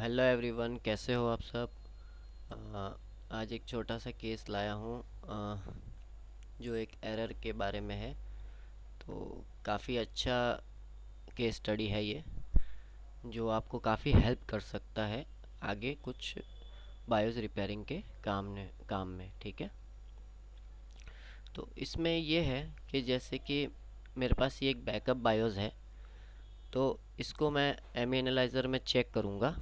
Hello everyone, कैसे हो आप सब। आज एक छोटा सा केस लाया हूँ, जो एक एरर के बारे में है। तो काफ़ी अच्छा केस स्टडी है ये, जो आपको काफ़ी हेल्प कर सकता है आगे कुछ बायोस रिपेयरिंग के काम में। ठीक है। तो इसमें ये है कि जैसे कि मेरे पास ये एक बैकअप बायोस है, तो इसको मैं एम एनालाइज़र में चेक करूँगा।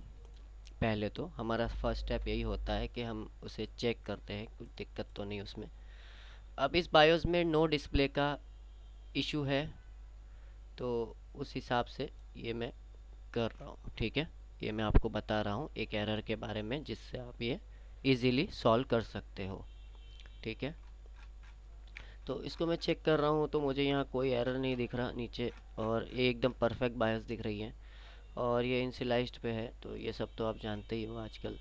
पहले तो हमारा फर्स्ट स्टेप यही होता है कि हम उसे चेक करते हैं कुछ दिक्कत तो नहीं उसमें। अब इस बायोस में नो डिस्प्ले का इशू है, तो उस हिसाब से ये मैं कर रहा हूँ। ठीक है, ये मैं आपको बता रहा हूँ एक एरर के बारे में जिससे आप ये इजीली सॉल्व कर सकते हो। ठीक है, तो इसको मैं चेक कर रहा हूँ, तो मुझे यहाँ कोई एरर नहीं दिख रहा नीचे, और ये एकदम परफेक्ट बायोस दिख रही है, और ये इनिशियलाइज्ड पे है, तो ये सब तो आप जानते ही हो आजकल।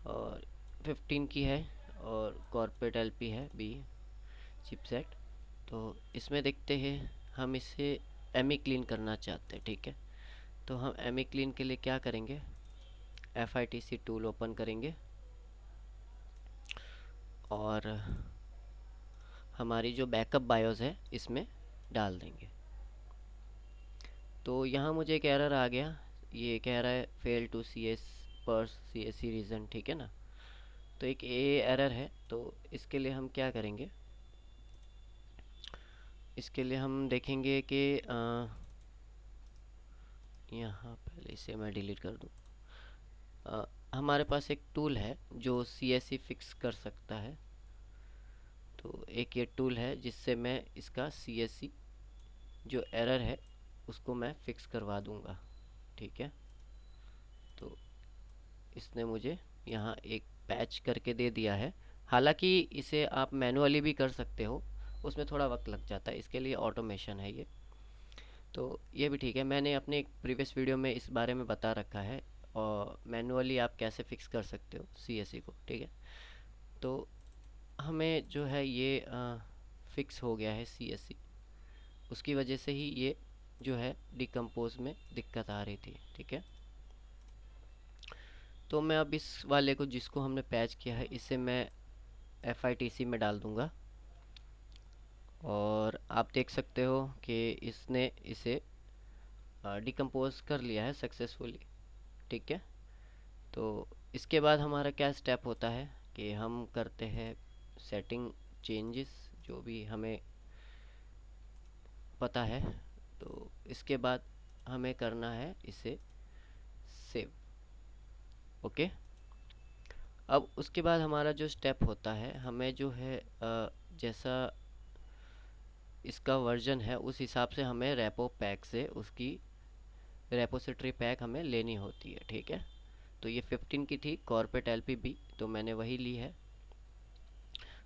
और 15 की है, और कॉर्पोरेट एलपी है बी चिपसेट। तो इसमें देखते हैं, हम इसे एमी क्लीन करना चाहते हैं। ठीक है, तो हम एमी क्लीन के लिए क्या करेंगे, FITC टूल ओपन करेंगे और हमारी जो बैकअप बायोस है इसमें डाल देंगे। तो यहाँ मुझे एक एरर आ गया, ये कह रहा है फेल टू CSC रीज़न। ठीक है ना, तो एक ये एरर है। तो इसके लिए हम क्या करेंगे, इसके लिए हम देखेंगे कि यहाँ पहले इसे मैं डिलीट कर दूँ। हमारे पास एक टूल है जो CSC फिक्स कर सकता है। तो एक ये टूल है जिससे मैं इसका CSC जो एरर है उसको मैं फिक्स करवा दूंगा। ठीक है, तो इसने मुझे यहाँ एक पैच करके दे दिया है। हालांकि इसे आप मैनुअली भी कर सकते हो, उसमें थोड़ा वक्त लग जाता है, इसके लिए ऑटोमेशन है ये। तो ये भी ठीक है, मैंने अपने एक प्रीवियस वीडियो में इस बारे में बता रखा है, और मैनुअली आप कैसे फिक्स कर सकते हो CSC को। ठीक है, तो हमें जो है ये फिक्स हो गया है CSC, उसकी वजह से ही ये जो है डिकम्पोज में दिक्कत आ रही थी। ठीक है, तो मैं अब इस वाले को जिसको हमने पैच किया है इसे मैं FITC में डाल दूंगा, और आप देख सकते हो कि इसने इसे डिकम्पोज कर लिया है सक्सेसफुली। ठीक है, तो इसके बाद हमारा क्या स्टेप होता है कि हम करते हैं सेटिंग चेंजेस, जो भी हमें पता है। तो इसके बाद हमें करना है इसे सेव। ओके, अब उसके बाद हमारा जो स्टेप होता है, हमें जो है जैसा इसका वर्जन है उस हिसाब से हमें रेपो पैक से उसकी रेपोसिटरी पैक हमें लेनी होती है। ठीक है, तो ये 15 की थी कॉर्पोरेट LPB, तो मैंने वही ली है।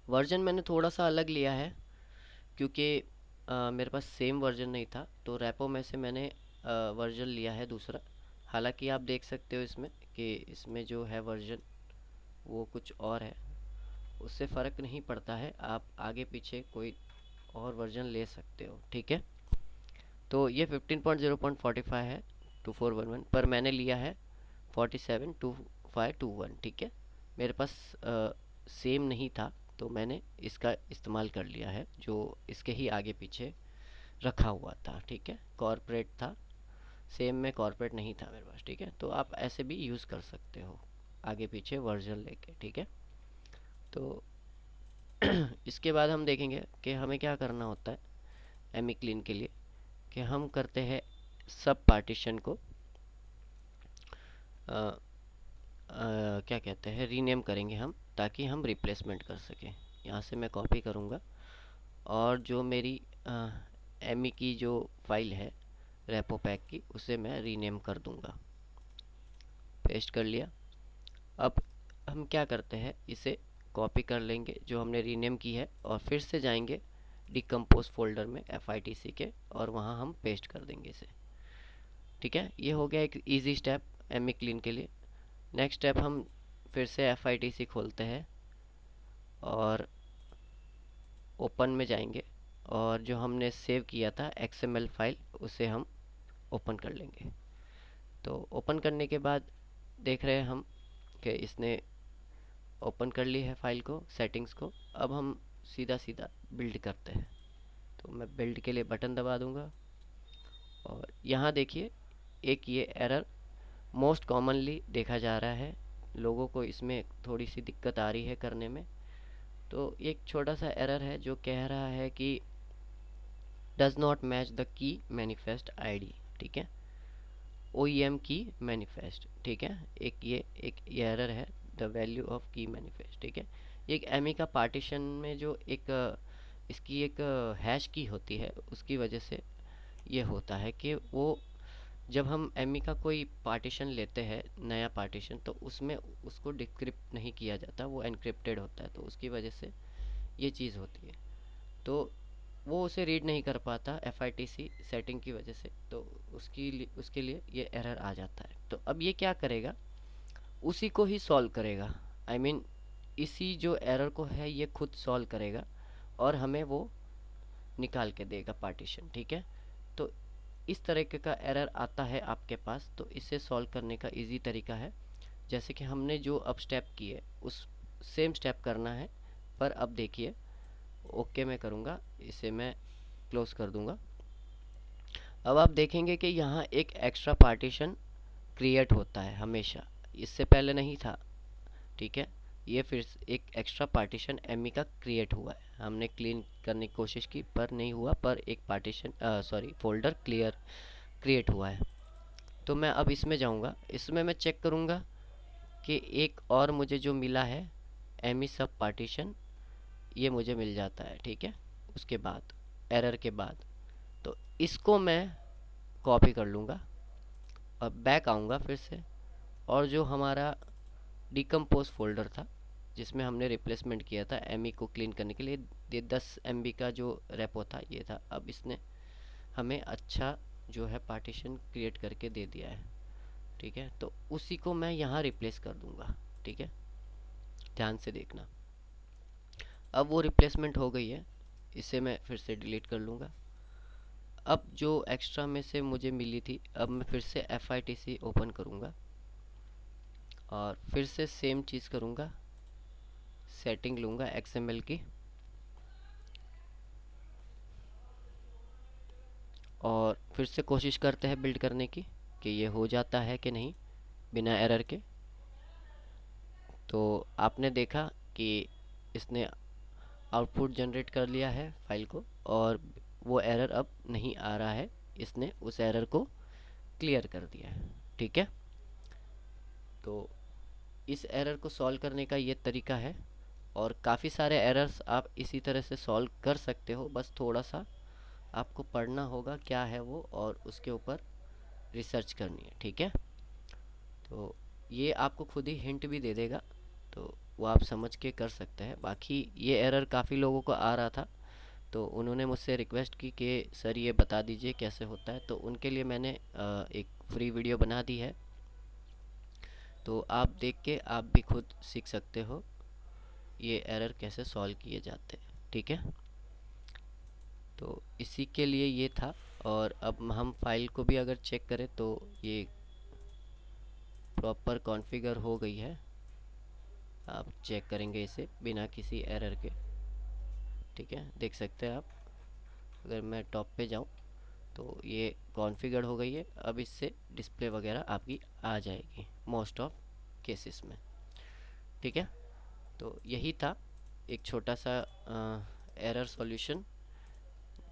वर्जन मैंने थोड़ा सा अलग लिया है क्योंकि मेरे पास सेम वर्जन नहीं था, तो रेपो में से मैंने वर्जन लिया है दूसरा। हालांकि आप देख सकते हो इसमें कि इसमें जो है वर्जन वो कुछ और है, उससे फ़र्क नहीं पड़ता है, आप आगे पीछे कोई और वर्जन ले सकते हो। ठीक है, तो ये 15.0.45 है 2411, पर मैंने लिया है 472521। ठीक है, मेरे पास सेम नहीं था, तो मैंने इसका इस्तेमाल कर लिया है जो इसके ही आगे पीछे रखा हुआ था। ठीक है, कॉर्पोरेट था, सेम में कॉर्पोरेट नहीं था मेरे पास। ठीक है, तो आप ऐसे भी यूज़ कर सकते हो आगे पीछे वर्जन लेके। ठीक है, तो इसके बाद हम देखेंगे कि हमें क्या करना होता है एमी क्लीन के लिए, कि हम करते हैं सब पार्टीशन को क्या कहते हैं रीनेम करेंगे हम, ताकि हम रिप्लेसमेंट कर सकें। यहाँ से मैं कॉपी करूँगा, और जो मेरी एमी की जो फाइल है रेपो पैक की, उसे मैं रीनेम कर दूँगा। पेस्ट कर लिया। अब हम क्या करते हैं, इसे कॉपी कर लेंगे जो हमने रीनेम की है, और फिर से जाएंगे डिकम्पोज फोल्डर में FITC के, और वहाँ हम पेस्ट कर देंगे इसे। ठीक है, ये हो गया एक इजी स्टेप एमी क्लीन के लिए। नेक्स्ट स्टेप हम फिर से FITC खोलते हैं और ओपन में जाएंगे, और जो हमने सेव किया था XML फाइल उसे हम ओपन कर लेंगे। तो ओपन करने के बाद देख रहे हैं हम कि इसने ओपन कर ली है फाइल को, सेटिंग्स को। अब हम सीधा सीधा बिल्ड करते हैं। तो मैं बिल्ड के लिए बटन दबा दूंगा और यहाँ देखिए एक ये एरर मोस्ट कॉमनली देखा जा रहा है, लोगों को इसमें थोड़ी सी दिक्कत आ रही है करने में। तो एक छोटा सा एरर है जो कह रहा है कि does not match the key manifest ID. ठीक है, OEM की मैनिफेस्ट। ठीक है, एक ये एरर है, द वैल्यू ऑफ की मैनिफेस्ट। ठीक है, एक एमई का पार्टीशन में जो एक इसकी एक हैश की होती है, उसकी वजह से ये होता है कि वो जब हम एमई का कोई पार्टीशन लेते हैं, नया पार्टीशन, तो उसमें उसको डिक्रिप्ट नहीं किया जाता, वो एनक्रिप्टेड होता है। तो उसकी वजह से ये चीज़ होती है। तो वो उसे रीड नहीं कर पाता FITC सेटिंग की वजह से। तो उसके लिए ये एरर आ जाता है। तो अब ये क्या करेगा, उसी को ही सॉल्व करेगा। आई मीन इसी जो एरर को है ये खुद सॉल्व करेगा और हमें वो निकाल के देगा पार्टीशन। ठीक है, तो इस तरीके का एरर आता है आपके पास। तो इसे सॉल्व करने का इजी तरीका है, जैसे कि हमने जो अब स्टेप किए उस सेम स्टेप करना है। पर अब देखिए, ओके मैं करूँगा, इसे मैं क्लोज कर दूंगा। अब आप देखेंगे कि यहाँ एक एक्स्ट्रा पार्टीशन क्रिएट होता है हमेशा, इससे पहले नहीं था। ठीक है, ये फिर एक एक्स्ट्रा पार्टीशन एमई का क्रिएट हुआ है। हमने क्लीन करने की कोशिश की पर नहीं हुआ, पर एक पार्टीशन सॉरी फोल्डर क्रिएट हुआ है। तो मैं अब इसमें जाऊंगा, इसमें मैं चेक करूंगा कि एक और मुझे जो मिला है एमई सब पार्टीशन, ये मुझे मिल जाता है। ठीक है, उसके बाद एरर के बाद तो इसको मैं कॉपी कर लूँगा। अब बैक आऊँगा फिर से, और जो हमारा डिकम्पोज फोल्डर था जिसमें हमने रिप्लेसमेंट किया था एमई को क्लीन करने के लिए, ये 10 MB का जो रेपो था ये था। अब इसने हमें अच्छा जो है पार्टीशन क्रिएट करके दे दिया है। ठीक है, तो उसी को मैं यहाँ रिप्लेस कर दूँगा। ठीक है, ध्यान से देखना। अब वो रिप्लेसमेंट हो गई है, इसे मैं फिर से डिलीट कर लूँगा। अब जो एक्स्ट्रा में से मुझे मिली थी, अब मैं फिर से FITC ओपन करूँगा और फिर से सेम चीज़ करूँगा, सेटिंग लूँगा XML की और फिर से कोशिश करते हैं बिल्ड करने की कि ये हो जाता है कि नहीं बिना एरर के। तो आपने देखा कि इसने आउटपुट जनरेट कर लिया है फाइल को और वो एरर अब नहीं आ रहा है, इसने उस एरर को क्लियर कर दिया है। ठीक है, तो इस एरर को सॉल्व करने का ये तरीका है और काफ़ी सारे एरर्स आप इसी तरह से सॉल्व कर सकते हो। बस थोड़ा सा आपको पढ़ना होगा क्या है वो और उसके ऊपर रिसर्च करनी है। ठीक है, तो ये आपको खुद ही हिंट भी दे देगा, तो वो आप समझ के कर सकते हैं। बाकी ये एरर काफ़ी लोगों को आ रहा था, तो उन्होंने मुझसे रिक्वेस्ट की कि सर ये बता दीजिए कैसे होता है। तो उनके लिए मैंने एक फ्री वीडियो बना दी है, तो आप देख के आप भी खुद सीख सकते हो ये एरर कैसे सॉल्व किए जाते हैं। ठीक है, तो इसी के लिए ये था। और अब हम फाइल को भी अगर चेक करें तो ये प्रॉपर कॉन्फ़िगर हो गई है। आप चेक करेंगे इसे बिना किसी एरर के। ठीक है, देख सकते हैं आप। अगर मैं टॉप पे जाऊं तो ये कॉन्फ़िगर हो गई है। अब इससे डिस्प्ले वगैरह आपकी आ जाएगी मोस्ट ऑफ केसेस में। ठीक है, तो यही था एक छोटा सा एरर सॉल्यूशन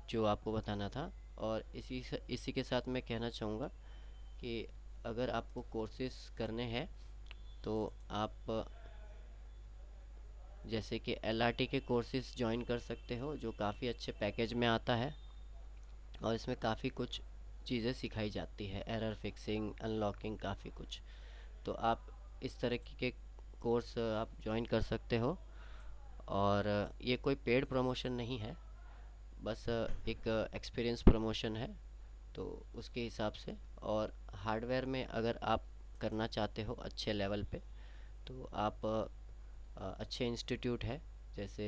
जो आपको बताना था। और इसी के साथ मैं कहना चाहूँगा कि अगर आपको कोर्सेज करने हैं तो आप जैसे कि LRT के कोर्सेज ज्वाइन कर सकते हो, जो काफ़ी अच्छे पैकेज में आता है और इसमें काफ़ी कुछ चीज़ें सिखाई जाती है, एरर फिक्सिंग, अनलॉकिंग, काफ़ी कुछ। तो आप इस तरह के कोर्स आप ज्वाइन कर सकते हो। और ये कोई पेड प्रमोशन नहीं है, बस एक एक्सपीरियंस प्रमोशन है, तो उसके हिसाब से। और हार्डवेयर में अगर आप करना चाहते हो अच्छे लेवल पे, तो आप अच्छे इंस्टीट्यूट है जैसे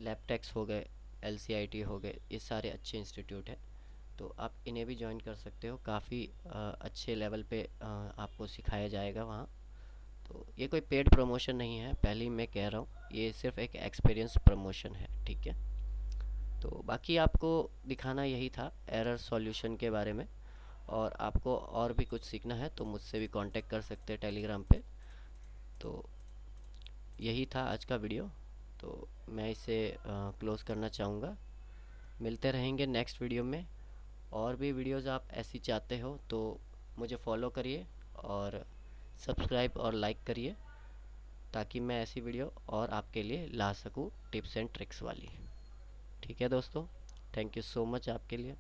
लैपटेक्स हो गए, LCIT हो गए, ये सारे अच्छे इंस्टीट्यूट है। तो आप इन्हें भी ज्वाइन कर सकते हो। काफ़ी अच्छे लेवल पे आपको सिखाया जाएगा वहाँ। तो ये कोई पेड प्रमोशन नहीं है, पहले ही मैं कह रहा हूँ, ये सिर्फ एक एक्सपीरियंस प्रमोशन है, ठीक है। तो बाकी आपको दिखाना यही था एरर सॉल्यूशन के बारे में। और आपको और भी कुछ सीखना है तो मुझसे भी कांटेक्ट कर सकते हैं टेलीग्राम पे। तो यही था आज का वीडियो। तो मैं इसे क्लोज़ करना चाहूँगा। मिलते रहेंगे नेक्स्ट वीडियो में। और भी वीडियोस आप ऐसी चाहते हो तो मुझे फॉलो करिए और सब्सक्राइब और लाइक करिए, ताकि मैं ऐसी वीडियो और आपके लिए ला सकूँ टिप्स एंड ट्रिक्स वाली। ठीक है दोस्तों, थैंक यू सो मच आपके लिए।